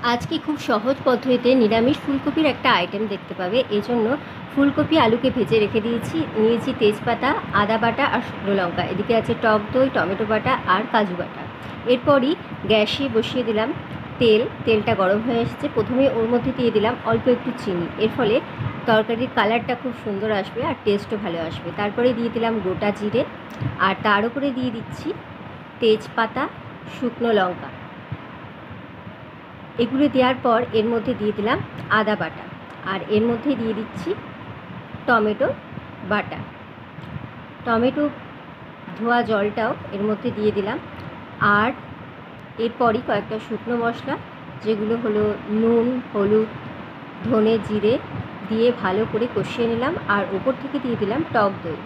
আজকে খুব সহজ পদ্ধতিতে নিরামিষ ফুলকপির একটা আইটেম দেখতে পাবে। এজন্য ফুলকপি আলুকে ভেজে রেখে দিয়েছি। নিয়েছি তেজপাতা, আদা বাটা আর শুকনো লঙ্কা। এদিকে আছে টক দই, টমেটো বাটা আর কাজু বাটা। এরপরই গ্যাসে বসিয়ে দিলাম তেলটা গরম হয়ে এসেছে। প্রথমে ওর মধ্যে দিয়ে দিলাম অল্প একটু চিনি। এর ফলে তরকারির কালারটা খুব সুন্দর আসবে আর টেস্টও ভালো আসবে। তারপরে দিয়ে দিলাম গোটা জিরে আর তার উপরে দিয়ে দিচ্ছি তেজপাতা, শুকনো লঙ্কা। এগুলো দেওয়ার পর এর মধ্যে দিয়ে দিলাম আদা বাটা আর এর মধ্যে দিয়ে দিচ্ছি টমেটো বাটা। টমেটো ধোয়া জলটাও এর মধ্যে দিয়ে দিলাম। আর এরপরই কয়েকটা শুকনো মশলা, যেগুলো হলো নুন, হলুদ, ধনে, জিরে দিয়ে ভালো করে কষিয়ে নিলাম। আর ওপর থেকে দিয়ে দিলাম টক দই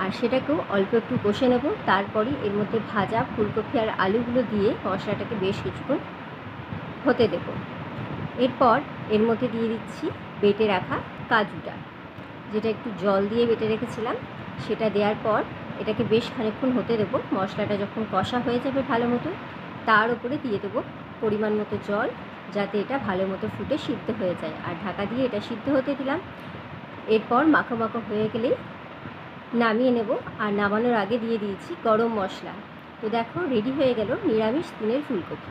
আর সেটাকেও অল্প একটু কষে নেব। তারপরই এর মধ্যে ভাজা ফুলকপি আর আলুগুলো দিয়ে মশলাটাকে বেশ কিছুক্ষণ হতে দেব। এরপর এর মধ্যে দিয়ে দিচ্ছি বেটে রাখা কাজুটা, যেটা একটু জল দিয়ে বেটে রেখেছিলাম। সেটা দেওয়ার পর এটাকে বেশ খানিকক্ষণ হতে দেবো। মশলাটা যখন কষা হয়ে যাবে ভালো মতো, তার উপরে দিয়ে দেবো পরিমাণ মতো জল, যাতে এটা ভালো মতো ফুটে সিদ্ধ হয়ে যায়। আর ঢাকা দিয়ে এটা সিদ্ধ হতে দিলাম। এরপর মাখো মাখো হয়ে গেলেই নামিয়ে নেব। আর নামানোর আগে দিয়ে দিয়েছি গরম মশলা। তো দেখো, রেডি হয়ে গেল নিরামিষ দিনের ফুলকপি।